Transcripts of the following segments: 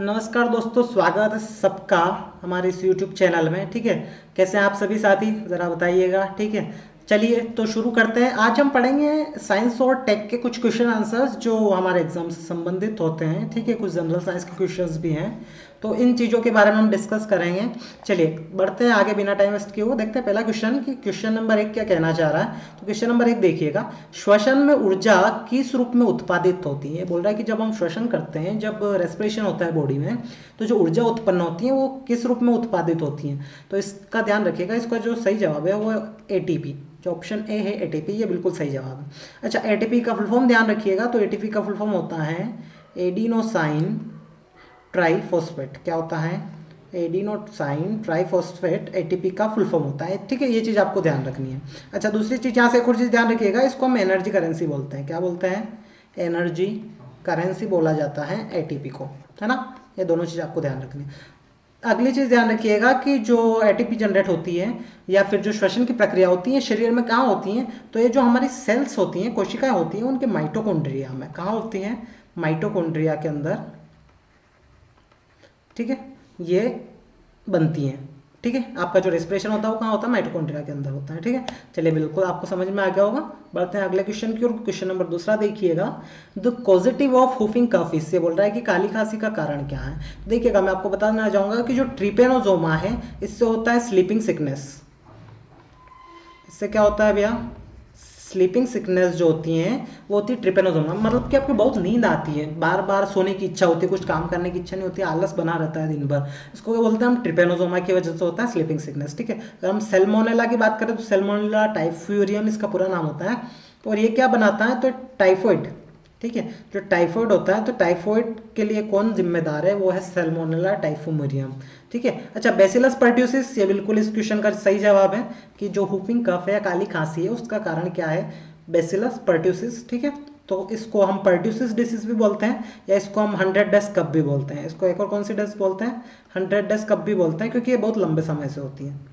नमस्कार दोस्तों, स्वागत है सबका हमारे इस YouTube चैनल में। ठीक है, कैसे हैं आप सभी साथी, ज़रा बताइएगा। ठीक है, चलिए तो शुरू करते हैं। आज हम पढ़ेंगे साइंस और टेक के कुछ क्वेश्चन आंसर्स जो हमारे एग्जाम से संबंधित होते हैं। ठीक है, कुछ जनरल साइंस के क्वेश्चंस भी हैं, तो इन चीज़ों के बारे में हम डिस्कस करेंगे। चलिए बढ़ते हैं आगे बिना टाइम वेस्ट किए हुए। देखते हैं पहला क्वेश्चन कि क्वेश्चन नंबर 1 क्या कहना चाह रहा है। तो क्वेश्चन नंबर 1 देखिएगा, श्वसन में ऊर्जा किस रूप में उत्पादित होती है। बोल रहा है कि जब हम श्वसन करते हैं, जब रेस्पिरेशन होता है बॉडी में, तो जो ऊर्जा उत्पन्न होती है वो किस रूप में उत्पादित होती है। तो इसका ध्यान रखिएगा। इसका जो सही जवाब है वो एटीपी, जो ऑप्शन ए है एटीपी, ये बिल्कुल सही जवाब है। अच्छा, एटीपी का फुल फॉर्म ध्यान रखिएगा। तो एटीपी का फुल फॉर्म होता है एडिनोसाइन ट्राइफॉस्फेट। क्या होता है? एडिनोसाइन ट्राइफॉस्फेट एटीपी का फुल फॉर्म होता है। ठीक है, ये चीज़ आपको ध्यान रखनी है। अच्छा, दूसरी चीज़ यहाँ से एक और चीज़ ध्यान रखिएगा, इसको हम एनर्जी करेंसी बोलते हैं। क्या बोलते हैं? एनर्जी करेंसी बोला जाता है एटीपी को, है ना। ये दोनों चीज़ आपको ध्यान रखनी है। अगली चीज़ ध्यान रखिएगा कि जो एटीपी जनरेट होती है या फिर जो श्वसन की प्रक्रिया होती है शरीर में कहाँ होती हैं। तो ये जो हमारी सेल्स होती हैं, कोशिकाएं होती हैं, उनके माइटोकॉन्ड्रिया में। कहाँ होती हैं? माइटोकॉन्ड्रिया के अंदर। ठीक है, ये बनती हैं। ठीक है, आपका जो रेस्पिरेशन होता है वो कहाँ होता है? माइटोकॉन्ड्रिया के अंदर होता है। ठीक है, चलिए बिल्कुल आपको समझ में आ गया होगा। बढ़ते हैं अगले क्वेश्चन की ओर। क्वेश्चन नंबर दूसरा देखिएगा, द कॉजेटिव ऑफ हुफिंग कफ। इससे बोल रहा है कि काली खांसी का कारण क्या है। देखिएगा, मैं आपको बताना चाहूंगा कि जो ट्रिपेनोजोमा है, इससे होता है स्लीपिंग सिकनेस। इससे क्या होता है भैया? स्लीपिंग सिकनेस जो होती हैं वो होती है ट्रिपेनोसोमा। मतलब कि आपको बहुत नींद आती है, बार बार सोने की इच्छा होती है, कुछ काम करने की इच्छा नहीं होती, आलस बना रहता है दिन भर। इसको क्या बोलते हैं हम? ट्रिपेनोसोमा की वजह से होता है स्लीपिंग सिकनेस। ठीक है, अगर हम सेल्मोनेला की बात करें तो सेल्मोनेला टाइफूरियम इसका पूरा नाम होता है। और ये क्या बनाता है? तो टाइफॉइड। ठीक है, जो टाइफॉइड होता है, तो टाइफॉइड के लिए कौन जिम्मेदार है? वो है सेल्मोनेला टाइफूमेरियम। ठीक है। अच्छा, बेसिलस पर्ट्यूसिस, ये बिल्कुल इस क्वेश्चन का सही जवाब है कि जो हुफिंग कफ है या काली खांसी है उसका कारण क्या है? Bacillus pertussis. ठीक है, तो इसको हम पर्ट्यूसिस डिसीज भी बोलते हैं, या इसको हम 100 डेज कफ भी बोलते हैं। इसको एक और कौन सी डेज बोलते हैं? 100 डेज कफ भी बोलते हैं, क्योंकि ये बहुत लंबे समय से होती है।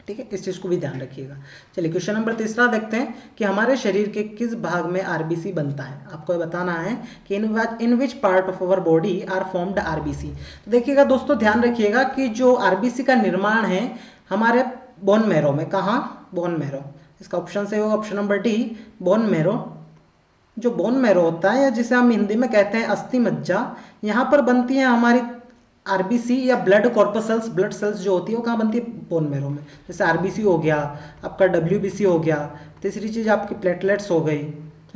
ठीक है, इस चीज़ को भी ध्यान रखिएगा। चलिए क्वेश्चन नंबर तीसरा देखते हैं कि हमारे शरीर के किस भाग में आरबीसी बनता है। आपको ये बताना है कि in which part of our body are formed RBC. तो देखिएगा दोस्तों, ध्यान रखिएगा कि जो आरबीसी का निर्माण है हमारे बोन मैरो में। कहाँ? Bone marrow. इसका ऑप्शन से होगा option number D, bone marrow. जो बोन मैरो होता है, या जिसे हम हिंदी में कहते हैं अस्थि मज्जा, यहाँ पर बनती है हमारी आरबीसी या ब्लड कॉर्पसल्स। ब्लड सेल्स जो होती है वो कहाँ बनती है? बोन मैरो में। जैसे आरबीसी हो गया, आपका डब्ल्यूबीसी हो गया, तीसरी चीज़ आपकी प्लेटलेट्स हो गई,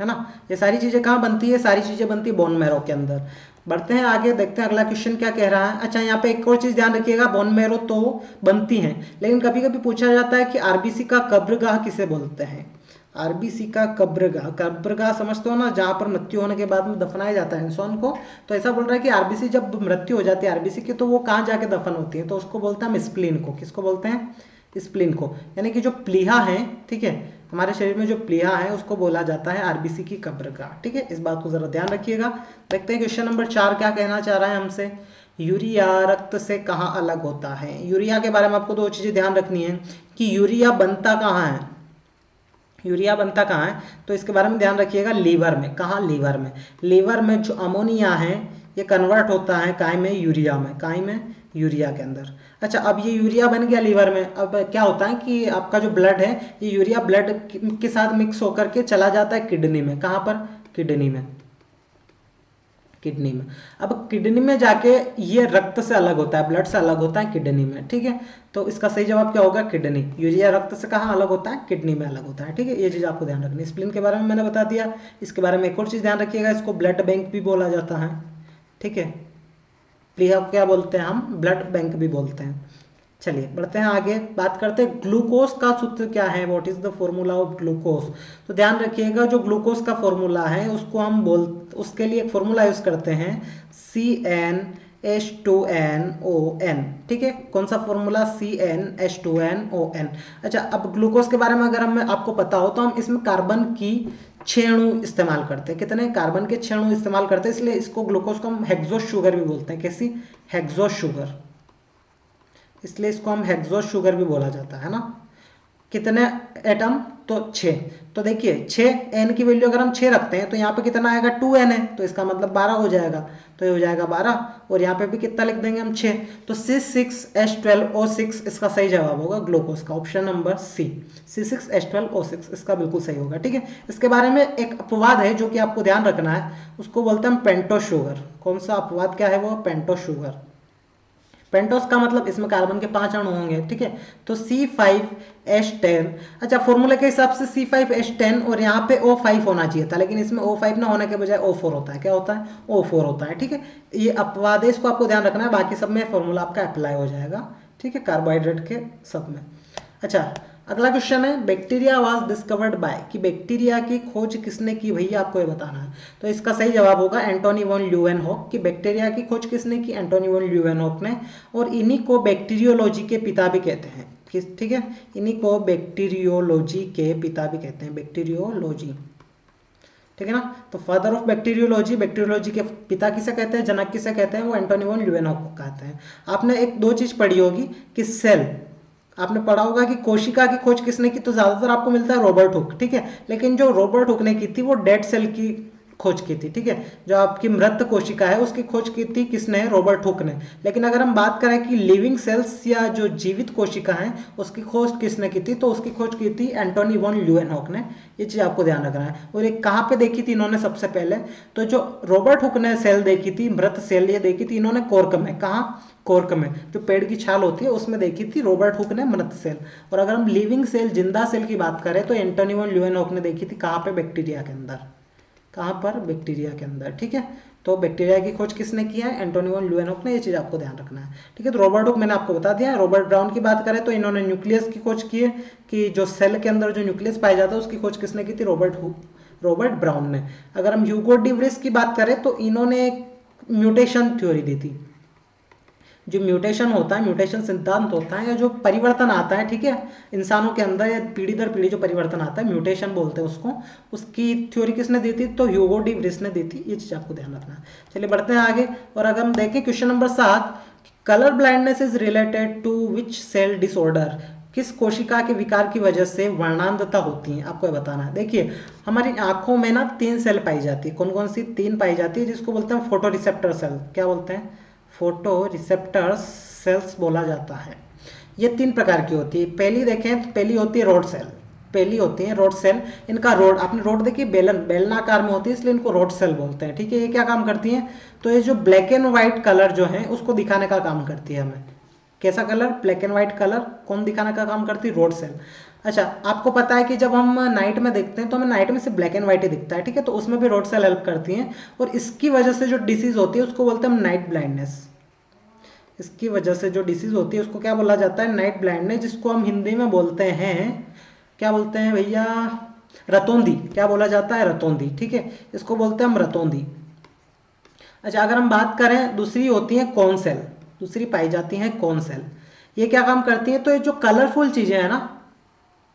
है ना। ये सारी चीज़ें कहाँ बनती है? सारी चीज़ें बनती है बोन मैरो के अंदर। बढ़ते हैं आगे, देखते हैं अगला क्वेश्चन क्या कह रहा है। अच्छा, यहाँ पे एक और चीज़ ध्यान रखिएगा, बोन मैरो तो बनती हैं, लेकिन कभी कभी पूछा जाता है कि आरबीसी का कब्रगाह किसे बोलते हैं। आरबीसी का कब्रगाह, कब्रगाह समझते हो ना, जहाँ पर मृत्यु होने के बाद में दफनाया जाता है इंसान को। तो ऐसा बोल रहा है कि आरबीसी जब मृत्यु हो जाती है आरबीसी की, तो वो कहाँ जाके दफन होती है? तो उसको बोलते हैं हम स्प्लीन को। किसको बोलते हैं? स्प्लीन को। यानी कि जो प्लीहा है, ठीक है, हमारे शरीर में जो प्लीहा है उसको बोला जाता है आरबीसी की कब्रगाह। ठीक है, इस बात को जरा ध्यान रखिएगा। देखते हैं क्वेश्चन नंबर 4 क्या कहना चाह रहा है हमसे। यूरिया रक्त से कहाँ अलग होता है। यूरिया के बारे में आपको दो चीजें ध्यान रखनी है कि यूरिया बनता कहाँ है। यूरिया बनता कहाँ है? तो इसके बारे में ध्यान रखिएगा, लीवर में। कहाँ? लीवर में। लीवर में जो अमोनिया है ये कन्वर्ट होता है काय में? यूरिया में। काय में? यूरिया के अंदर। अच्छा, अब ये यूरिया बन गया लीवर में। अब क्या होता है कि आपका जो ब्लड है, ये यूरिया ब्लड के साथ मिक्स होकर के चला जाता है किडनी में। कहाँ पर? किडनी में। किडनी में। अब किडनी में जाके ये रक्त से अलग होता है, ब्लड से अलग होता है किडनी में। ठीक है, तो इसका सही जवाब क्या होगा? किडनी। यूरिया रक्त से कहाँ अलग होता है? किडनी में अलग होता है। ठीक है, ये चीज़ आपको ध्यान रखनी है। स्प्लीन के बारे में मैंने बता दिया। इसके बारे में एक और चीज़ ध्यान रखिएगा, इसको ब्लड बैंक भी बोला जाता है। ठीक है, प्लीहा को क्या बोलते हैं हम? ब्लड बैंक भी बोलते हैं। चलिए बढ़ते हैं आगे, बात करते हैं ग्लूकोज का सूत्र क्या है। What is the formula of glucose. तो ध्यान रखिएगा, जो ग्लूकोज का फॉर्मूला है उसको हम उसके लिए एक फॉर्मूला यूज करते हैं, CnH2nOn। ठीक है, कौन सा फॉर्मूला? CnH2nOn। अच्छा, अब ग्लूकोज के बारे में अगर हमें आपको पता हो तो हम इसमें कार्बन की 6 अणु इस्तेमाल करते हैं। कितने? कार्बन के 6 अणु इस्तेमाल करते हैं, इसलिए इसको ग्लूकोज को हम हेक्सोस शुगर भी बोलते हैं। कैसी? Hexose sugar. इसलिए इसको हम हेक्सोस शुगर भी बोला जाता है ना। कितने एटम? तो 6। तो देखिए 6 n की वैल्यू अगर हम 6 रखते हैं तो यहाँ पे कितना आएगा 2n है, तो इसका मतलब 12 हो जाएगा, तो ये हो जाएगा 12। और यहाँ पे भी कितना लिख देंगे हम 6, तो C6H12O6 इसका सही जवाब होगा ग्लूकोज का, ऑप्शन नंबर सी, C6H12O6 इसका बिल्कुल सही होगा। ठीक है, इसके बारे में एक अपवाद है जो कि आपको ध्यान रखना है, उसको बोलते हैं पेंटो शुगर। कौन सा अपवाद, क्या है वो, पेंटो शुगर। पेंटोस का मतलब इसमें कार्बन के 5 अणु होंगे। ठीक है, तो C5H10, अच्छा फॉर्मूले के हिसाब से C5H10 और यहाँ पे O5 होना चाहिए था, लेकिन इसमें O5 ना होने के बजाय O4 होता है। क्या होता है, O4 होता है। ठीक है, ये अपवाद है, इसको आपको ध्यान रखना है, बाकी सब में फॉर्मूला आपका अप्लाई हो जाएगा। ठीक है, कार्बोहाइड्रेट के सब में। अच्छा, अगला क्वेश्चन है बैक्टीरिया वाज डिस्कवर्ड बाय, कि बैक्टीरिया की खोज किसने की, भैया आपको ये बताना है। तो इसका सही जवाब होगा एंटोनी वॉन ल्यूवेनहॉक, कि बैक्टीरिया की खोज किसने की, एंटोनी वॉन ल्यूवेनहॉक ने। और इन्हीं को बैक्टीरियोलॉजी के पिता भी कहते हैं। ठीक है, इन्हीं को बैक्टीरियोलॉजी के पिता भी कहते हैं, बैक्टीरियोलॉजी। ठीक है ना, तो फादर ऑफ बैक्टीरियोलॉजी, बैक्टीरियोलॉजी के पिता किसे कहते हैं, जनक किसे कहते हैं, वो एंटोनी वॉन ल्यूवेनहॉक को कहते हैं। आपने एक दो चीज पढ़ी होगी कि सेल, आपने पढ़ा होगा कि कोशिका की खोज किसने की, तो ज्यादातर आपको मिलता है रॉबर्ट हुक। ठीक है, लेकिन जो रॉबर्ट हुक ने की थी वो डेड सेल की खोज की थी। ठीक है, जो आपकी मृत कोशिका है उसकी खोज की थी किसने, रॉबर्ट हुक ने। लेकिन अगर हम बात करें कि लिविंग सेल्स या जो जीवित कोशिका है उसकी खोज किसने की थी, तो उसकी खोज की थी एंटोनी वॉन ल्यूवेनहॉक ने। ये चीज आपको ध्यान रखना है। और एक कहाँ पे देखी थी इन्होंने सबसे पहले, तो जो रॉबर्ट हुक ने सेल देखी थी, मृत सेल ये देखी थी इन्होंने कॉर्क में। कहाँ, कॉर्क में, जो पेड़ की छाल होती है उसमें देखी थी रॉबर्ट हुक ने मृत सेल। और अगर हम लिविंग सेल, जिंदा सेल की बात करें तो एंटोनी वॉन ल्यूवेनहॉक ने देखी थी कहाँ पे, बैक्टीरिया के अंदर। कहाँ पर, बैक्टीरिया के अंदर। ठीक है, तो बैक्टीरिया की खोज किसने की है, एंटोनी वॉन ल्यूवेनहॉक ने। ये चीज आपको ध्यान रखना है। ठीक है, तो रॉबर्ट हुक मैंने आपको बता दिया है। रॉबर्ट ब्राउन की बात करें तो इन्होंने न्यूक्लियस की खोज की है, कि जो सेल के अंदर जो न्यूक्लियस पाया जाता है उसकी खोज किसने की थी, रॉबर्ट ब्राउन ने। अगर हम ह्यूगो डी व्रिस की बात करें तो इन्होंने एक म्यूटेशन थ्योरी दी थी। जो म्यूटेशन होता है, म्यूटेशन सिद्धांत होता है, या जो परिवर्तन आता है, ठीक है, इंसानों के अंदर या पीढ़ी दर पीढ़ी जो परिवर्तन आता है, म्यूटेशन बोलते हैं उसको, उसकी थ्योरी किसने दी थी, तो ह्यूगो डी व्रिस ने दी थी। ये चीज आपको ध्यान रखना है। चलिए बढ़ते हैं आगे, और अगर हम देखें question number 7, colour blindness is related to which cell disorder, किस कोशिका के विकार की वजह से वर्णांधता होती है, आपको बताना है। देखिए हमारी आंखों में ना 3 सेल पाई जाती है, कौन कौन सी 3 पाई जाती है, जिसको बोलते हैं फोटो रिसेप्टर सेल। क्या बोलते हैं, फोटो रिसेप्टर सेल्स बोला जाता है। ये 3 प्रकार की होती है। पहली देखें तो पहली होती है रोड सेल, पहली होती है रोड सेल। इनका रोड, आपने रोड देखी, बेलनाकार में होती है, इसलिए इनको रोड सेल बोलते हैं। ठीक है, ये क्या काम करती हैं, तो ये जो ब्लैक एंड व्हाइट कलर जो है उसको दिखाने का काम करती है हमें। कैसा colour, black and white colour कौन दिखाने का काम करती है, रोड सेल। अच्छा, आपको पता है कि जब हम नाइट में देखते हैं तो हमें नाइट में सिर्फ ब्लैक एंड व्हाइट ही दिखता है। ठीक है, तो उसमें भी रोड सेल हेल्प करती हैं, और इसकी वजह से जो डिसीज होती है उसको बोलते हैं हम नाइट ब्लाइंडनेस। इसकी वजह से जो डिसीज होती है उसको क्या बोला जाता है, नाइट ब्लाइंडनेस, जिसको हम हिंदी में बोलते हैं, क्या बोलते हैं भैया, रतौंधी। क्या बोला जाता है, रतौंधी। ठीक है, इसको बोलते हैं हम रतौंधी। अच्छा, अगर हम बात करें, दूसरी होती है कौन सेल, दूसरी पाई जाती है कौन सेल। ये क्या काम करती है, तो ये जो कलरफुल चीजें हैं ना,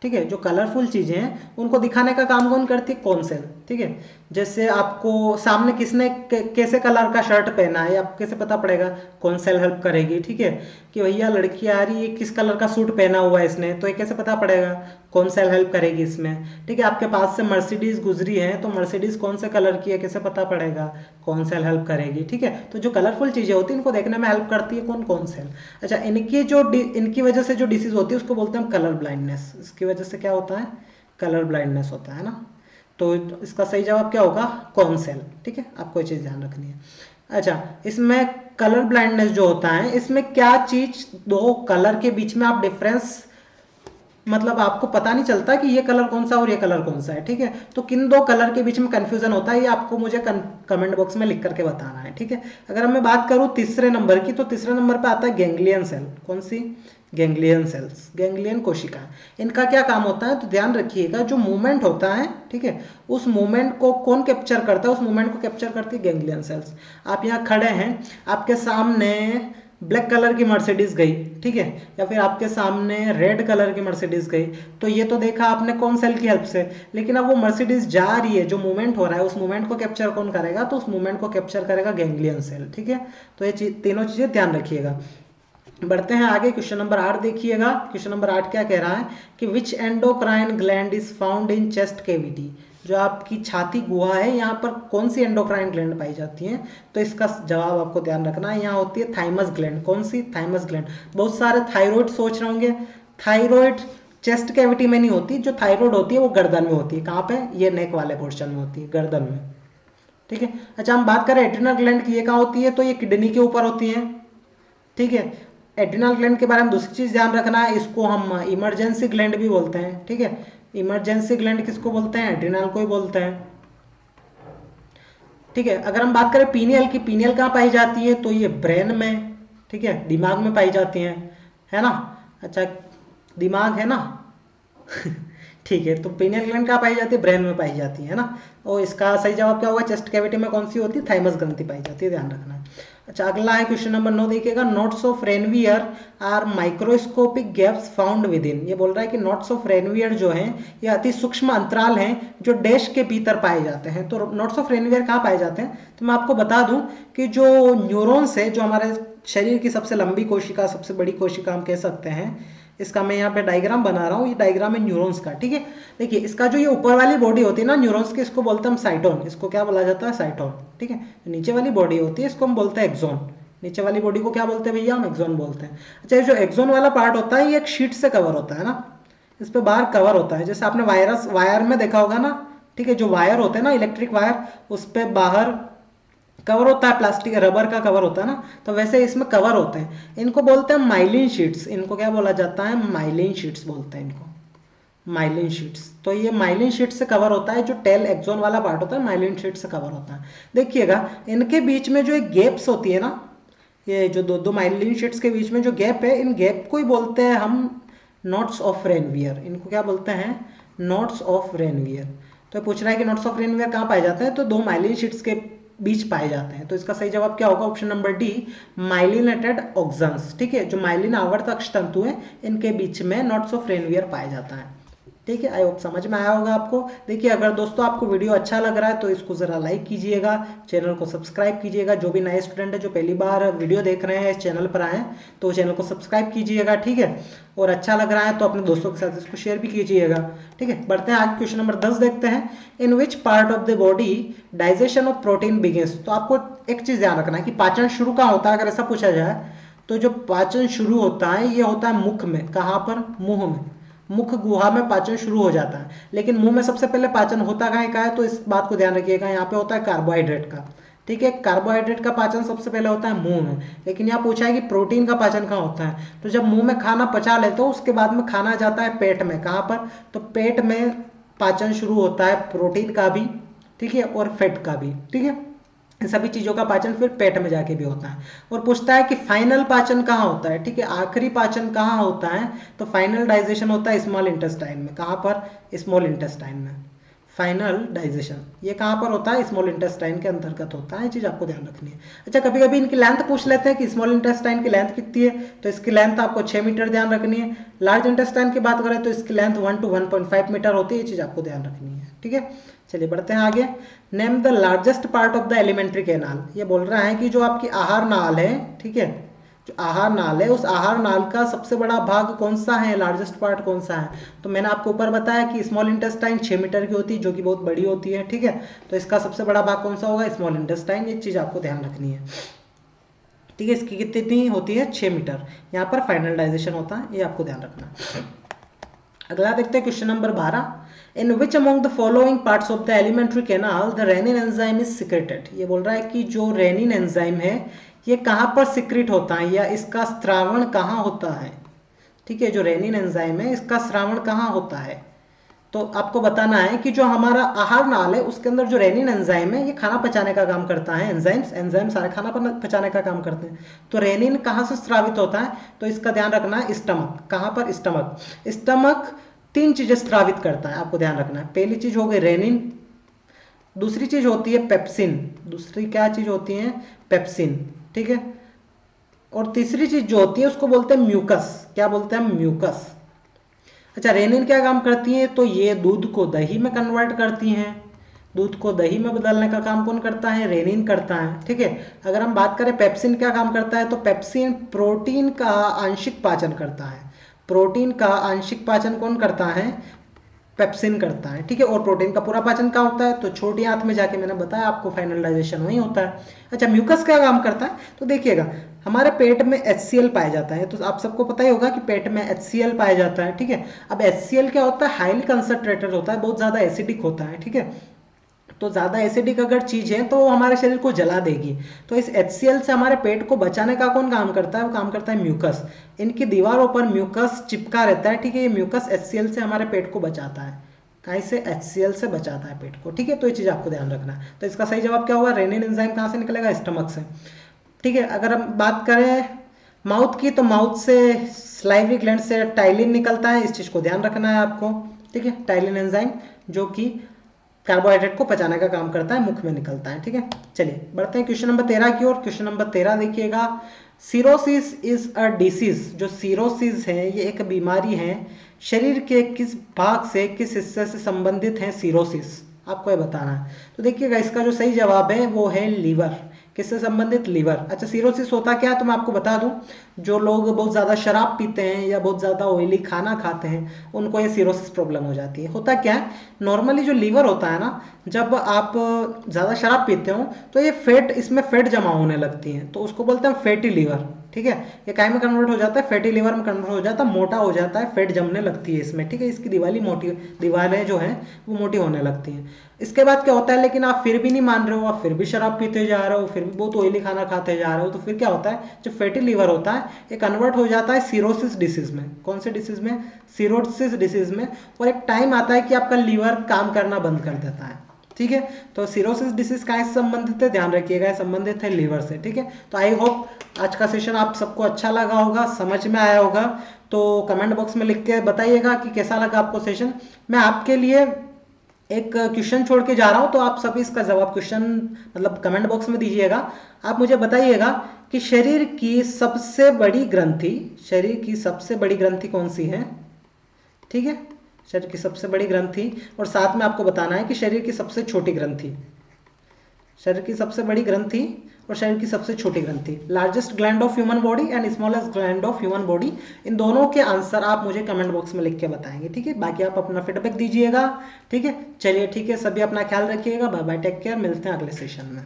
ठीक है, जो कलरफुल चीजें हैं उनको दिखाने का काम कौन करती है, कौन सेल। ठीक है, जैसे आपको सामने किसने कैसे कलर का शर्ट पहना है, आपको कैसे पता पड़ेगा, कौन सेल हेल्प करेगी। ठीक है, कि भैया लड़की आ रही है, किस कलर का सूट पहना हुआ है इसने, तो ये कैसे पता पड़ेगा, कौन सेल हेल्प करेगी इसमें। ठीक है, आपके पास से मर्सिडीज गुजरी है तो मर्सिडीज कौन से कलर की है, कैसे पता पड़ेगा, कौन सेल हेल्प करेगी। ठीक है, तो जो कलरफुल चीजें होती हैं इनको देखने में हेल्प करती है कौन सेल। अच्छा, इनकी वजह से जो डिसीज होती है उसको बोलते हैं कलर ब्लाइंडनेस। इसकी वजह से क्या होता है, कलर ब्लाइंडनेस होता है ना। तो इसका सही जवाब क्या होगा, कौन सेल। ठीक है, आपको ये चीज ध्यान रखनी है। अच्छा, इसमें कलर ब्लाइंडनेस जो होता है, इसमें क्या चीज, दो कलर के बीच में आप डिफरेंस, मतलब आपको पता नहीं चलता कि ये कलर कौन सा और ये कलर कौन सा है। ठीक है, तो किन दो कलर के बीच में कंफ्यूजन होता है, ये आपको मुझे कमेंट बॉक्स में लिख करके बताना है। ठीक है, अगर मैं बात करूं तीसरे नंबर की, तो तीसरे नंबर पे आता है गैंग्लियन सेल। कौन सी, गैंग्लियन सेल्स, गैंग्लियन कोशिका। इनका क्या काम होता है, तो ध्यान रखिएगा, जो मूवमेंट होता है, ठीक है, उस मूवमेंट को कौन कैप्चर करता है, उस मूवमेंट को कैप्चर करती है गैंग्लियन सेल्स। आप यहाँ खड़े हैं, आपके सामने ब्लैक कलर की मर्सिडीज गई, ठीक है, या फिर आपके सामने रेड कलर की मर्सिडीज गई, तो ये तो देखा आपने कौन सेल की हेल्प से। लेकिन अब वो मर्सिडीज जा रही है, जो मूवमेंट हो रहा है, उस मूवमेंट को कैप्चर कौन करेगा, तो उस मूवमेंट को कैप्चर करेगा गैंग्लियन सेल। ठीक है, तो ये तीनों चीजें ध्यान रखिएगा। बढ़ते हैं आगे, क्वेश्चन नंबर 8 देखिएगा। क्वेश्चन नंबर 8 क्या कह रहा है कि which endocrine gland is found in chest cavity, जो आपकी छाती गुहा है यहाँ पर कौन सी एंडोक्राइन ग्लैंड पाई जाती है? तो इसका जवाब आपको ध्यान रखना है, यहाँ होती है थाइमस ग्लैंड। कौन सी? Thymus gland. बहुत सारे थायराइड सोच रहे होंगे, थायराइड चेस्ट कैविटी में नहीं होती, जो थायराइड होती है वो गर्दन में होती है। कहाँ पे? ये नेक वाले पोर्शन में होती है, गर्दन में, ठीक है। अच्छा, हम बात करें एड्रिनल ग्लैंड की, ये कहाँ होती है? तो ये किडनी के ऊपर होती है, ठीक है। एड्रिनल ग्लैंड के बारे में दूसरी चीज ध्यान रखना है, इसको हम इमरजेंसी ग्लैंड भी बोलते हैं, ठीक है। इमरजेंसी ग्लैंड किसको बोलते हैं? एड्रिनल को ही बोलते हैं, ठीक है। अगर हम बात करें पीनियल की, पीनियल कहाँ पाई जाती है? तो ये ब्रेन में, ठीक है, दिमाग में पाई जाती है ना। अच्छा, दिमाग है ना ठीक है, तो पीनियल ग्लैंड कहाँ पाई जाती है? ब्रेन में पाई जाती है ना। और इसका सही जवाब क्या होगा? चेस्ट कैविटी में कौन सी होती है? थाइमस ग्रंथि पाई जाती है, ध्यान रखना है। अच्छा, अगला है क्वेश्चन नंबर 9 देखिएगा। Nodes of Ranvier are microscopic gaps found within, ये बोल रहा है कि नोट्स ऑफ रेनवियर जो हैं ये अति सूक्ष्म अंतराल हैं जो डैश के भीतर पाए जाते हैं। तो नोट्स ऑफ रेनवियर कहाँ पाए जाते हैं? तो मैं आपको बता दूं कि जो न्यूरॉन्स है, जो हमारे शरीर की सबसे लंबी कोशिका, सबसे बड़ी कोशिका हम कह सकते हैं, इसका मैं यहाँ पे डायग्राम बना रहा हूँ, ये डायग्राम है न्यूरॉन्स का, ठीक है। देखिए, इसका जो ये ऊपर वाली बॉडी होती है ना न्यूरॉन्स की, इसको बोलते हैं हम साइटोन। इसको क्या बोला जाता है? साइटोन, ठीक है। नीचे वाली बॉडी होती है इसको हम बोलते हैं एक्सोन। नीचे वाली बॉडी को क्या बोलते हैं भैया? हम एक्सोन बोलते हैं। अच्छा, ये जो एक्सोन वाला पार्ट होता है ये एक शीट से कवर होता है ना, इस पे बाहर कवर होता है। जैसे आपने वायर में देखा होगा ना, ठीक है, जो वायर होते हैं ना, इलेक्ट्रिक वायर, उस पर बाहर कवर होता है, प्लास्टिक रबर का कवर होता है ना, तो वैसे इसमें कवर होते हैं। इनको बोलते हैं माइलिन शीट्स। इनको क्या बोला जाता है? माइलिन शीट्स बोलते हैं इनको, माइलिन शीट्स। तो ये माइलिन शीट से कवर होता है, जो टेल एक्सोन वाला पार्ट होता है माइलिन शीट से कवर होता है। देखिएगा, इनके बीच में जो एक गैप्स होती है ना, ये जो दो दो माइलिन शीट्स के बीच में जो गैप है, इन गैप को ही बोलते हैं हम नोट्स ऑफ रेनवियर। इनको क्या बोलते हैं? Notes of Ranvier. तो पूछ रहा है कि नोट्स ऑफ रेनवियर कहाँ पाए जाते हैं? तो दो माइलिन शीट्स के बीच पाए जाते हैं। तो इसका सही जवाब क्या होगा? ऑप्शन नंबर डी, माइलिनेटेड ऑक्सन्स, ठीक है। जो माइलिन आवर्त अक्ष तंतु है, इनके बीच में नोट्स ऑफ रेनवियर पाया जाता है, ठीक है। आई होप समझ में आया होगा आपको। देखिए, अगर दोस्तों आपको वीडियो अच्छा लग रहा है तो इसको ज़रा लाइक कीजिएगा, चैनल को सब्सक्राइब कीजिएगा। जो भी नए स्टूडेंट है जो पहली बार वीडियो देख रहे हैं, इस चैनल पर आए हैं, तो चैनल को सब्सक्राइब कीजिएगा, ठीक है। और अच्छा लग रहा है तो अपने दोस्तों के साथ इसको शेयर भी कीजिएगा, ठीक है। बढ़ते हैं आगे, क्वेश्चन नंबर 10 देखते हैं। In which part of the body digestion of protein begins. तो आपको एक चीज़ ध्यान रखना है कि पाचन शुरू कहाँ होता है। अगर ऐसा पूछा जाए तो जो पाचन शुरू होता है ये होता है मुख में। कहाँ पर? मुंह में, मुख गुहा में पाचन शुरू हो जाता है। लेकिन मुंह में सबसे पहले पाचन होता कहाँ का है? तो इस बात को ध्यान रखिएगा, यहाँ पे होता है कार्बोहाइड्रेट का, ठीक है। कार्बोहाइड्रेट का पाचन सबसे पहले होता है मुंह में। लेकिन यहाँ पूछा है कि प्रोटीन का पाचन कहाँ होता है? तो जब मुंह में खाना पचा ले तो उसके बाद में खाना जाता है पेट में। कहाँ पर? तो पेट में पाचन शुरू होता है प्रोटीन का भी, ठीक है, और फैट का भी, ठीक है। इन सभी चीज़ों का पाचन फिर पेट में जाके भी होता है। और पूछता है कि फाइनल पाचन कहाँ होता है, ठीक है, आखिरी पाचन कहाँ होता है? तो फाइनल डाइजेशन होता है स्मॉल इंटेस्टाइन में। कहाँ पर? स्मॉल इंटेस्टाइन में। फाइनल डाइजेशन ये कहाँ पर होता है? स्मॉल इंटेस्टाइन के अंतर्गत होता है। ये चीज़ आपको ध्यान रखनी है। अच्छा, कभी कभी इनकी लेंथ पूछ लेते हैं कि स्मॉल इंटेस्टाइन की लेंथ कितनी है, तो इसकी लेंथ आपको 6 मीटर ध्यान रखनी है। लार्ज इंटेस्टाइन की बात करें तो इसकी लेंथ 1 to 1.5 मीटर होती है। ये चीज़ आपको ध्यान रखनी है, ठीक है। चलिए बढ़ते हैं आगे। Name the largest part of the elementary canal. ये बोल रहा है कि जो आपकी आहार नाल है, ठीक है, जो आहार नाल है, उस आहार नाल का सबसे बड़ा भाग कौन सा है? लार्जेस्ट पार्ट कौन सा है? तो मैंने आपको ऊपर बताया कि स्मॉल इंटेस्टाइन 6 मीटर की होती है, जो कि बहुत बड़ी होती है, ठीक है। तो इसका सबसे बड़ा भाग कौन सा होगा? Small intestine. ये चीज़ आपको ध्यान रखनी है, ठीक है। इसकी कितनी होती है? 6 मीटर। यहाँ पर फाइनल डाइजेशन होता है, ये आपको ध्यान रखना है। अगला देखते हैं question number 12। In which among the following parts of the elementary canal the renin enzyme is secreted. ये बोल रहा है कि जो रेनिन एंजाइम है ये कहाँ पर सिक्रेट होता है, या इसका स्रावण कहाँ होता है, ठीक है। जो रेनिन एंजाइम है इसका स्रावण कहाँ होता है? तो आपको बताना है कि जो हमारा आहार नाल है उसके अंदर जो रेनिन एंजाइम है ये खाना पचाने का काम करता है। एंजाइम सारे खाना पचाने का काम करते हैं। तो रेनिन कहाँ से स्रावित होता है? तो इसका ध्यान रखना है, स्टमक। कहाँ पर? स्टमक। स्टमक 3 चीजें स्रावित करता है, आपको ध्यान रखना है। पहली चीज हो गई रेनिन, दूसरी चीज होती है पेप्सिन, दूसरी क्या चीज होती है? पेप्सिन, ठीक है। और तीसरी चीज जो होती है उसको बोलते हैं म्यूकस। क्या बोलते हैं? म्यूकस। अच्छा, रेनिन क्या काम करती है? तो ये दूध को दही में कन्वर्ट करती हैं, दूध को दही में बदलने का काम कौन करता है? रेनिन करता है। ठीक है, अगर हम बात करें पेप्सिन क्या काम करता है, तो पेप्सिन प्रोटीन का आंशिक पाचन करता है। प्रोटीन का आंशिक पाचन कौन करता है? पेप्सिन करता है। ठीक है, और प्रोटीन का पूरा पाचन क्या होता है? तो छोटी आंत में जाके मैंने बताया आपको फाइनल डाइजेशन वही होता है। अच्छा, म्यूकस क्या काम करता है? तो देखिएगा, हमारे पेट में HCl पाया जाता है, तो आप सबको पता ही होगा कि पेट में HCl पाया जाता है। ठीक है, अब HCl क्या होता है? हाईली कंसंट्रेटेड होता है, बहुत ज़्यादा एसिडिक होता है। ठीक है, तो ज़्यादा एसिडिक अगर चीज़ है तो वो हमारे शरीर को जला देगी। तो इस HCl से हमारे पेट को बचाने का कौन काम करता है? वो काम करता है म्यूकस। इनकी दीवारों पर म्यूकस चिपका रहता है। ठीक है, ये म्यूकस HCl से हमारे पेट को बचाता है। कहीं से? HCl से बचाता है पेट को। ठीक है, तो ये चीज़ आपको ध्यान रखना है। तो इसका सही जवाब क्या होगा? रेनिन एंजाइम कहाँ से निकलेगा? स्टमक से। ठीक है, अगर हम बात करें माउथ की, तो माउथ से स्लाइवरी ग्लैंड से टाइलिन निकलता है, इस चीज़ को ध्यान रखना है आपको। ठीक है, टाइलिन एंजाइम जो कि कार्बोहाइड्रेट को पचाने का काम करता है, मुख में निकलता है। ठीक है, चलिए बढ़ते हैं क्वेश्चन नंबर 13 की ओर। क्वेश्चन नंबर 13 देखिएगा, सीरोसिस इज अ डिसीज। जो सीरोसिस है ये एक बीमारी है, शरीर के किस भाग से, किस हिस्से से संबंधित है सीरोसिस? आपको ये बताना है। तो देखिएगा, इसका जो सही जवाब है वो है लीवर। किससे संबंधित? लीवर। अच्छा, सीरोसिस होता क्या है तो मैं आपको बता दूं, जो लोग बहुत ज़्यादा शराब पीते हैं या बहुत ज़्यादा ऑयली खाना खाते हैं उनको ये सीरोसिस प्रॉब्लम हो जाती है। होता क्या है, नॉर्मली जो लीवर होता है ना, जब आप ज़्यादा शराब पीते हो तो ये फैट, इसमें फैट जमा होने लगती है, तो उसको बोलते हैं फैटी लीवर। ठीक है, ये काय में कन्वर्ट हो जाता है? फैटी लीवर में कन्वर्ट हो जाता है, मोटा हो जाता है, फैट जमने लगती है इसमें। ठीक है, इसकी दीवारें जो हैं वो मोटी होने लगती हैं। इसके बाद क्या होता है, लेकिन आप फिर भी नहीं मान रहे हो, आप फिर भी शराब पीते जा रहे हो, फिर भी बहुत ऑयली खाना खाते जा रहे हो, तो फिर क्या होता है, जो फैटी लीवर होता है ये कन्वर्ट हो जाता है सीरोसिस डिसीज में। कौन से डिसीज में? सीरोसिस डिसीज में। और एक टाइम आता है कि आपका लीवर काम करना बंद कर देता है। ठीक है, तो सीरोसिस डिसीज कहाँ से संबंधित है? ध्यान रखिएगा, संबंधित है लीवर से। ठीक है, तो आई होप आज का सेशन आप सबको अच्छा लगा होगा, समझ में आया होगा। तो कमेंट बॉक्स में लिख के बताइएगा कि कैसा लगा आपको सेशन। मैं आपके लिए एक क्वेश्चन छोड़ के जा रहा हूं, तो आप सभी इसका जवाब क्वेश्चन मतलब कमेंट बॉक्स में दीजिएगा। आप मुझे बताइएगा कि शरीर की सबसे बड़ी ग्रंथि, शरीर की सबसे बड़ी ग्रंथि कौन सी है? ठीक है, शरीर की सबसे बड़ी ग्रंथि, और साथ में आपको बताना है कि शरीर की सबसे छोटी ग्रंथि। शरीर की सबसे बड़ी ग्रंथि और शरीर की सबसे छोटी ग्रंथि, largest gland of human body and smallest gland of human body, इन दोनों के आंसर आप मुझे कमेंट बॉक्स में लिख के बताएंगे। ठीक है, बाकी आप अपना फीडबैक दीजिएगा। ठीक है, चलिए ठीक है, सभी अपना ख्याल रखिएगा। बाय बाय, टेक केयर, मिलते हैं अगले सेशन में।